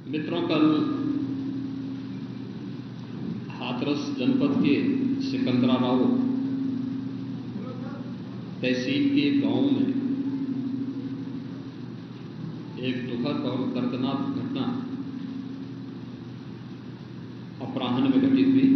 मित्रों, कल हाथरस जनपद के सिकंदराबाद तहसील के गांव में एक दुखद और दर्दनाक घटना अपराह्न में घटित हुई।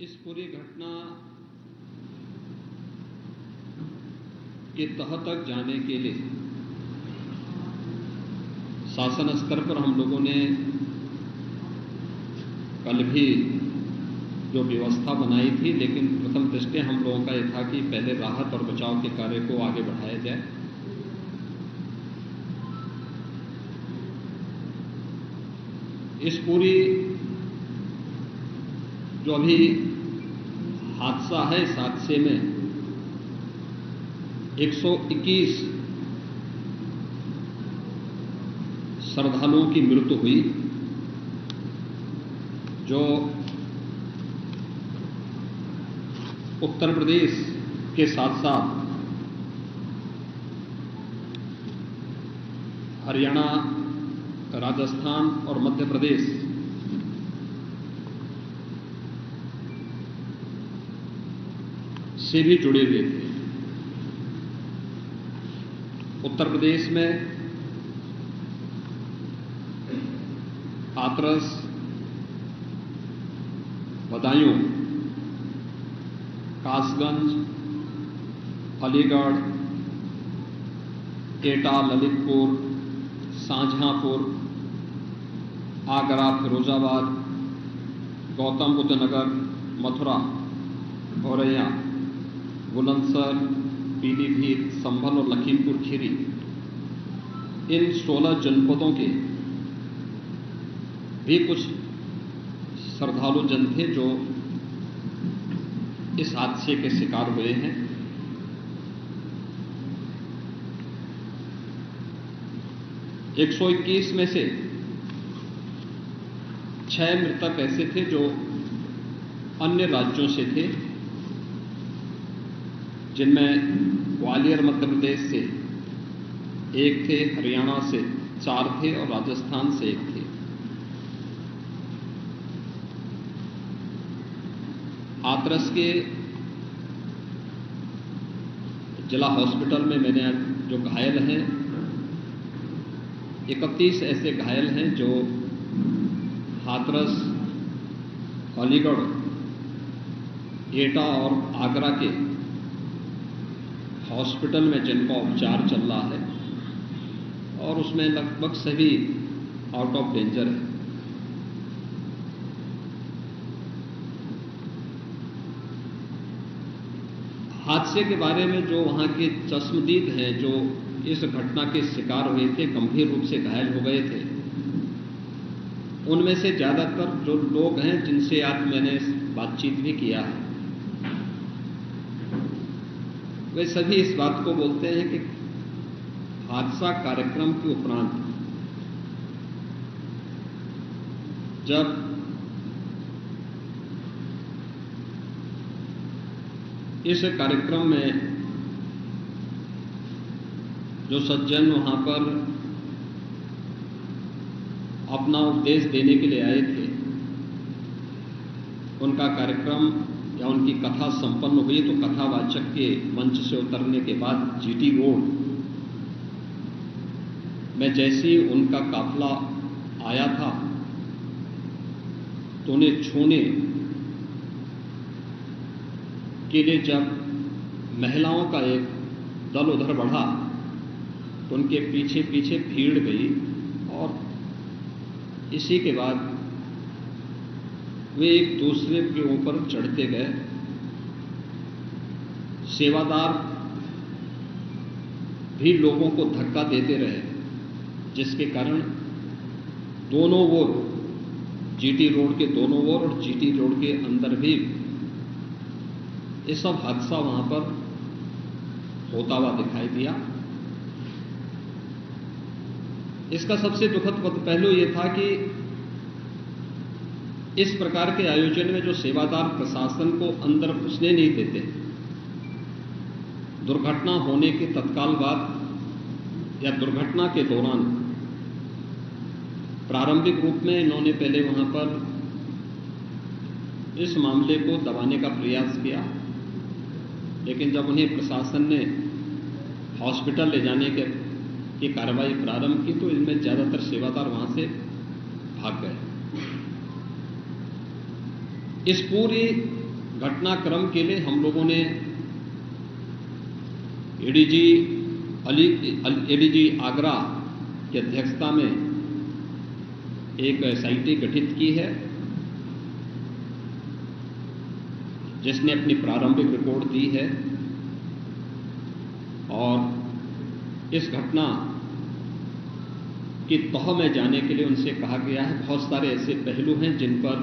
इस पूरी घटना के तह तक जाने के लिए शासन स्तर पर हम लोगों ने कल भी जो व्यवस्था बनाई थी, लेकिन प्रथम दृष्टया हम लोगों का यह था कि पहले राहत और बचाव के कार्य को आगे बढ़ाया जाए। इस पूरी जो अभी हादसा है, इस हादसे में 121 श्रद्धालुओं की मृत्यु हुई, जो उत्तर प्रदेश के साथ साथ हरियाणा, राजस्थान और मध्य प्रदेश से भी जुड़े हुए थे। उत्तर प्रदेश में हाथरस, बदायूं, कासगंज, अलीगढ़, एटा, ललितपुर, शाहजहांपुर, आगरा, फिरोजाबाद, गौतम बुद्ध नगर, मथुरा, औरैया, बुलंदशहर, पीलीभीत, संभल और लखीमपुर खीरी, इन 16 जनपदों के भी कुछ श्रद्धालु जन थे जो इस हादसे के शिकार हुए हैं। एक 121 में से 6 मृतक ऐसे थे जो अन्य राज्यों से थे, जिनमें ग्वालियर मध्य प्रदेश से 1 थे, हरियाणा से 4 थे और राजस्थान से 1 थे। हाथरस के जिला हॉस्पिटल में मैंने जो घायल हैं, 31 ऐसे घायल हैं जो हाथरस, अलीगढ़, एटा और आगरा के हॉस्पिटल में जिनका उपचार चल रहा है, और उसमें लगभग सभी आउट ऑफ डेंजर है। हादसे के बारे में जो वहाँ के चश्मदीद हैं, जो इस घटना के शिकार हुए थे, गंभीर रूप से घायल हो गए थे, उनमें से ज़्यादातर जो लोग हैं जिनसे आज मैंने बातचीत भी किया है, वे सभी इस बात को बोलते हैं कि हादसा कार्यक्रम के उपरांत जब इस कार्यक्रम में जो सज्जन वहाँ पर अपना उपदेश देने के लिए आए थे, उनका कार्यक्रम या उनकी कथा संपन्न हुई, तो कथावाचक के मंच से उतरने के बाद जीटी रोड में जैसे ही उनका काफिला आया था, तो उन्हें छूने के लिए जब महिलाओं का एक दल उधर बढ़ा, तो उनके पीछे पीछे भीड़ गई, और इसी के बाद वे एक दूसरे के ऊपर चढ़ते गए। सेवादार भी लोगों को धक्का देते रहे, जिसके कारण दोनों ओर, जीटी रोड के दोनों ओर और जीटी रोड के अंदर भी ये सब हादसा वहां पर होता हुआ दिखाई दिया। इसका सबसे दुखद पहलू ये था कि इस प्रकार के आयोजन में जो सेवादार प्रशासन को अंदर घुसने नहीं देते, दुर्घटना होने के तत्काल बाद या दुर्घटना के दौरान प्रारंभिक रूप में इन्होंने पहले वहां पर इस मामले को दबाने का प्रयास किया, लेकिन जब उन्हें प्रशासन ने हॉस्पिटल ले जाने की कार्रवाई प्रारंभ की तो इनमें ज्यादातर सेवादार वहां से भाग गए। इस पूरी घटनाक्रम के लिए हम लोगों ने एडीजी आगरा की अध्यक्षता में एक एसआईटी गठित की है, जिसने अपनी प्रारंभिक रिपोर्ट दी है और इस घटना की तह में जाने के लिए उनसे कहा गया है। बहुत सारे ऐसे पहलू हैं जिन पर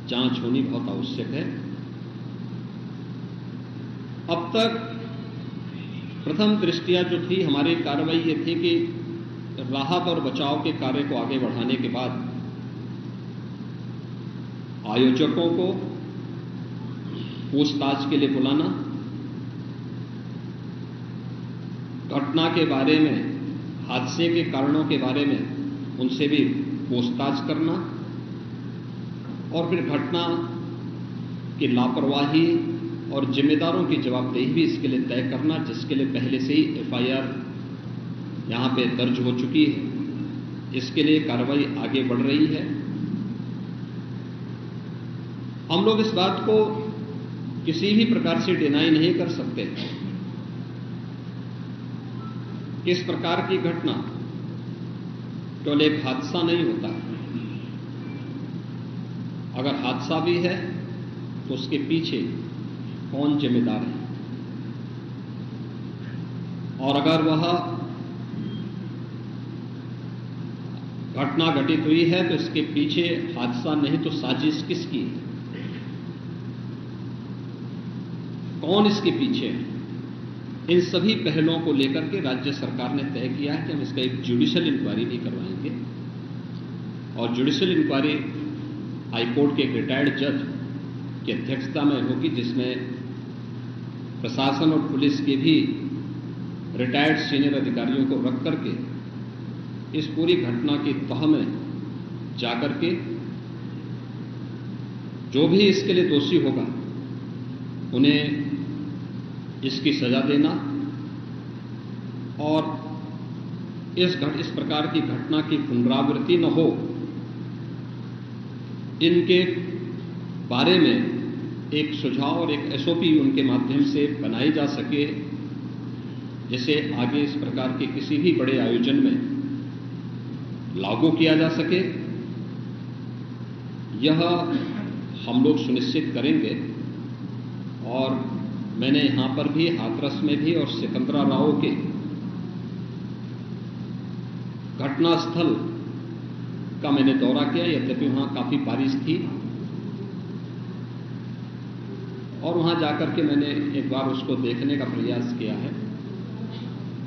जांच होनी बहुत आवश्यक है। अब तक प्रथम दृष्टया जो थी हमारी कार्रवाई ये थी कि राहत और बचाव के कार्य को आगे बढ़ाने के बाद आयोजकों को पूछताछ के लिए बुलाना, घटना के बारे में, हादसे के कारणों के बारे में उनसे भी पूछताछ करना और फिर घटना की लापरवाही और जिम्मेदारों की जवाबदेही भी इसके लिए तय करना, जिसके लिए पहले से ही एफआईआर यहां पे दर्ज हो चुकी है। इसके लिए कार्रवाई आगे बढ़ रही है। हम लोग इस बात को किसी भी प्रकार से डिनाई नहीं कर सकते कि इस प्रकार की घटना केवल एक हादसा नहीं होता। अगर हादसा भी है तो उसके पीछे कौन जिम्मेदार है, और अगर वह घटना घटित हुई है तो इसके पीछे हादसा नहीं तो साजिश किसकी है, कौन इसके पीछे है। इन सभी पहलुओं को लेकर के राज्य सरकार ने तय किया है कि हम इसका एक जुडिशियल इंक्वायरी भी करवाएंगे और जुडिशियल इंक्वायरी हाईकोर्ट के एक रिटायर्ड जज की अध्यक्षता में होगी, जिसमें प्रशासन और पुलिस के भी रिटायर्ड सीनियर अधिकारियों को रख करके इस पूरी घटना की तह में जाकर के जो भी इसके लिए दोषी होगा उन्हें इसकी सजा देना और इस प्रकार की घटना की पुनरावृत्ति न हो, इनके बारे में एक सुझाव और एक एसओपी उनके माध्यम से बनाई जा सके, जिसे आगे इस प्रकार के किसी भी बड़े आयोजन में लागू किया जा सके। यह हम लोग सुनिश्चित करेंगे। और मैंने यहां पर भी हाथरस में भी और सिकंदराराव के घटनास्थल का मैंने दौरा किया, यद्यपि वहां काफी बारिश थी, और वहां जाकर के मैंने एक बार उसको देखने का प्रयास किया है।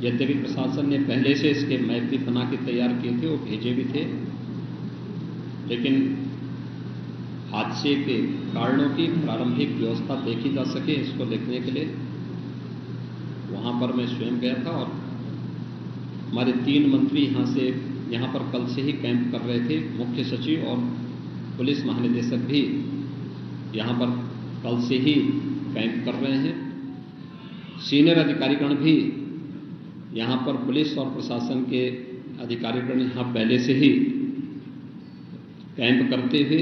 यद्यपि प्रशासन ने पहले से इसके मैप भी बना के तैयार किए थे, वो भेजे भी थे, लेकिन हादसे के कारणों की प्रारंभिक व्यवस्था देखी जा सके इसको देखने के लिए वहां पर मैं स्वयं गया था। और हमारे 3 मंत्री यहां पर कल से ही कैंप कर रहे थे। मुख्य सचिव और पुलिस महानिदेशक भी यहां पर कल से ही कैंप कर रहे हैं। सीनियर अधिकारीगण भी यहां पर पुलिस और प्रशासन के अधिकारीगण यहां पहले से ही कैंप करते हुए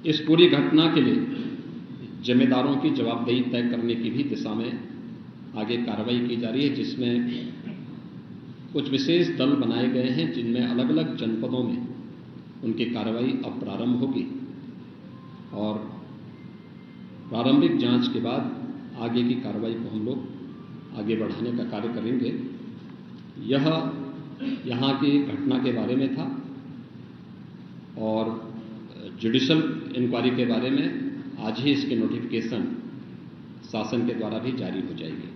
इस पूरी घटना के लिए जिम्मेदारों की जवाबदेही तय करने की भी दिशा में आगे कार्रवाई की जा रही है, जिसमें कुछ विशेष दल बनाए गए हैं, जिनमें अलग अलग जनपदों में उनकी कार्रवाई अब प्रारंभ होगी और प्रारंभिक जांच के बाद आगे की कार्रवाई को हम लोग आगे बढ़ाने का कार्य करेंगे। यह यहाँ की घटना के बारे में था और जुडिशियल इंक्वायरी के बारे में आज ही इसके नोटिफिकेशन शासन के द्वारा भी जारी हो जाएगी।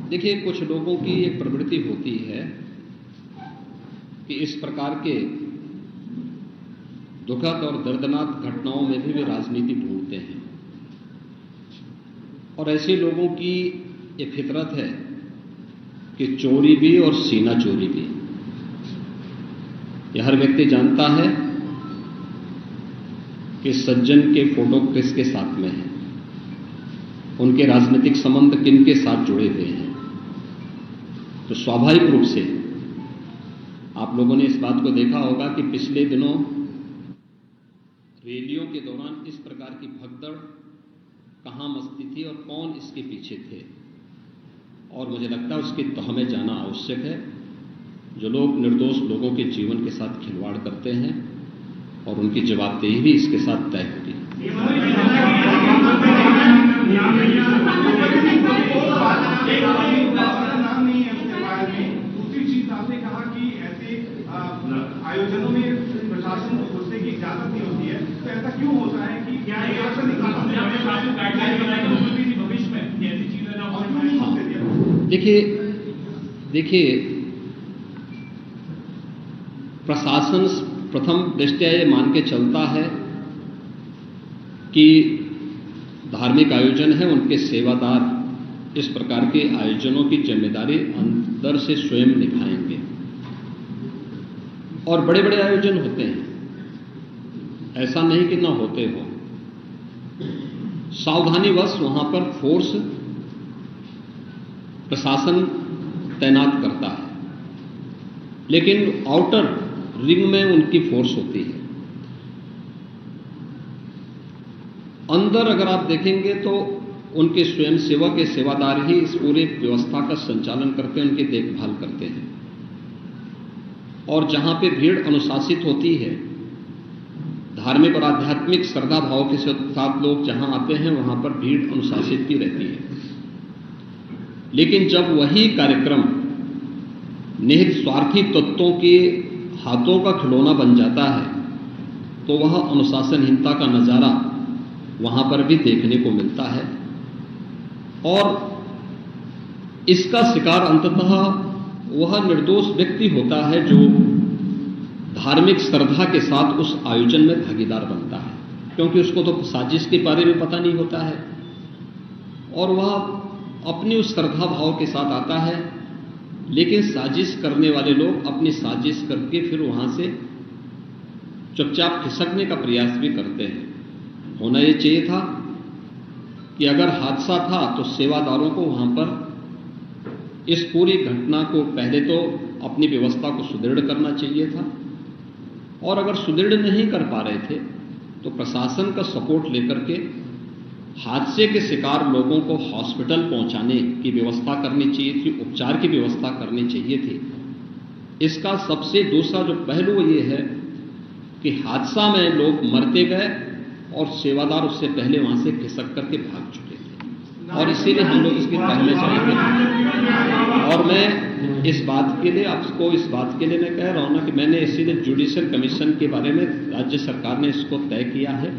देखिए, कुछ लोगों की एक प्रवृत्ति होती है कि इस प्रकार के दुखद और दर्दनाक घटनाओं में भी वे राजनीति ढूंढते हैं, और ऐसे लोगों की ये फितरत है कि चोरी भी और सीना चोरी भी। यह हर व्यक्ति जानता है कि सज्जन के फोटो किसके साथ में है, उनके राजनीतिक संबंध किन के साथ जुड़े हुए हैं। तो स्वाभाविक रूप से आप लोगों ने इस बात को देखा होगा कि पिछले दिनों रैलियों के दौरान इस प्रकार की भगदड़ कहाँ मचती थी और कौन इसके पीछे थे, और मुझे लगता है उसकी तह में जाना आवश्यक है। जो लोग निर्दोष लोगों के जीवन के साथ खिलवाड़ करते हैं और उनकी जवाबदेही भी इसके साथ तय होगी। दूसरी चीज आपने कहा कि ऐसे आयोजनों में प्रशासन को घुसने की इजाजत नहीं होती है, तो ऐसा क्यों होता है कि क्या भविष्य में ऐसी चीजें ना हो? देखिए, प्रशासन प्रथम दृष्टया ये मान के चलता है कि धार्मिक आयोजन है, उनके सेवादार इस प्रकार के आयोजनों की जिम्मेदारी अंदर से स्वयं निभाएंगे। और बड़े बड़े आयोजन होते हैं, ऐसा नहीं कि ना होते हो। सावधानीवश वहां पर फोर्स प्रशासन तैनात करता है, लेकिन आउटर रिंग में उनकी फोर्स होती है। अंदर अगर आप देखेंगे तो उनके स्वयंसेवक के सेवादार ही इस पूरे व्यवस्था का संचालन करते हैं, उनकी देखभाल करते हैं। और जहां पे भीड़ अनुशासित होती है, धार्मिक और आध्यात्मिक श्रद्धा भाव के साथ लोग जहां आते हैं, वहां पर भीड़ अनुशासित भी रहती है। लेकिन जब वही कार्यक्रम निहित स्वार्थी तत्वों के हाथों का खिलौना बन जाता है, तो वह अनुशासनहीनता का नजारा वहां पर भी देखने को मिलता है। और इसका शिकार अंततः वह निर्दोष व्यक्ति होता है जो धार्मिक श्रद्धा के साथ उस आयोजन में भागीदार बनता है, क्योंकि उसको तो साजिश के बारे में पता नहीं होता है और वह अपनी उस श्रद्धा भाव के साथ आता है। लेकिन साजिश करने वाले लोग अपनी साजिश करके फिर वहां से चुपचाप खिसकने का प्रयास भी करते हैं। होना ये चाहिए था कि अगर हादसा था तो सेवादारों को वहां पर इस पूरी घटना को पहले तो अपनी व्यवस्था को सुदृढ़ करना चाहिए था, और अगर सुदृढ़ नहीं कर पा रहे थे तो प्रशासन का सपोर्ट लेकर के हादसे के शिकार लोगों को हॉस्पिटल पहुंचाने की व्यवस्था करनी चाहिए थी, उपचार की व्यवस्था करनी चाहिए थी। इसका सबसे दूसरा जो पहलू ये है कि हादसा में लोग मरते गए और सेवादार उससे पहले वहां से खिसक करके भाग चुके थे, और इसीलिए हम लोग इसकी तह में जाएंगे। और मैं इस बात के लिए आपको इस बात के लिए मैं कह रहा हूं ना कि मैंने इसीलिए जुडिशियल कमीशन के बारे में राज्य सरकार ने इसको तय किया है।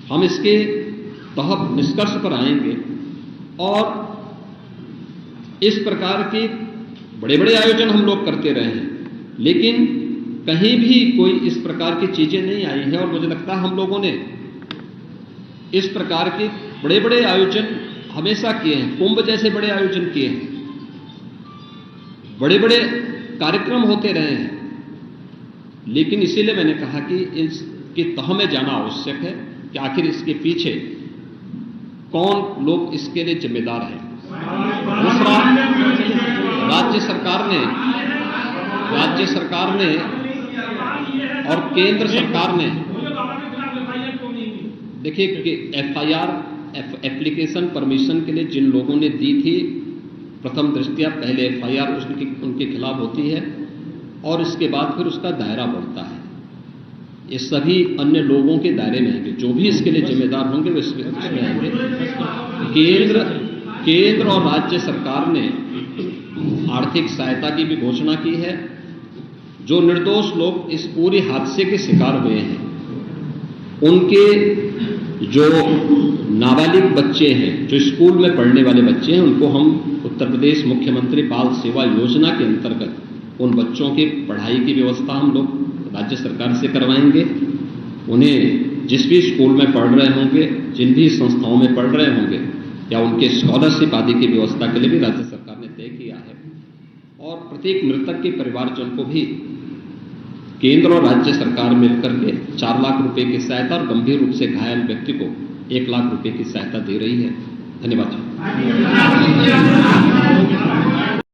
हम इसके तहत निष्कर्ष पर आएंगे और इस प्रकार के बड़े बड़े आयोजन हम लोग करते रहे हैं, लेकिन कहीं भी कोई इस प्रकार की चीजें नहीं आई है। और मुझे लगता है हम लोगों ने इस प्रकार के बड़े बड़े आयोजन हमेशा किए हैं, कुंभ जैसे बड़े आयोजन किए हैं, बड़े बड़े कार्यक्रम होते रहे हैं। लेकिन इसीलिए मैंने कहा कि इसकी तह में जाना आवश्यक है कि आखिर इसके पीछे कौन लोग इसके लिए जिम्मेदार हैं। दूसरा, राज्य सरकार ने और केंद्र सरकार ने, देखिए कि एफआईआर एप्लीकेशन परमिशन के लिए जिन लोगों ने दी थी, प्रथम दृष्टया पहले एफआईआर उनके खिलाफ होती है और इसके बाद फिर उसका दायरा बढ़ता है। ये सभी अन्य लोगों के दायरे में आएंगे, जो भी इसके लिए जिम्मेदार होंगे वे इसमें आएंगे। केंद्र और राज्य सरकार ने आर्थिक सहायता की भी घोषणा की है। जो निर्दोष लोग इस पूरे हादसे के शिकार हुए हैं उनके जो नाबालिग बच्चे हैं, जो स्कूल में पढ़ने वाले बच्चे हैं, उनको हम उत्तर प्रदेश मुख्यमंत्री बाल सेवा योजना के अंतर्गत उन बच्चों की पढ़ाई की व्यवस्था हम लोग राज्य सरकार से करवाएंगे। उन्हें जिस भी स्कूल में पढ़ रहे होंगे, जिन भी संस्थाओं में पढ़ रहे होंगे, या उनके स्कॉलरशिप आदि की व्यवस्था के लिए भी राज्य सरकार ने तय किया है। और प्रत्येक मृतक के परिवारजन को भी केंद्र और राज्य सरकार मिलकर के 4 लाख रुपए की सहायता और गंभीर रूप से घायल व्यक्ति को 1 लाख रुपए की सहायता दे रही है। धन्यवाद।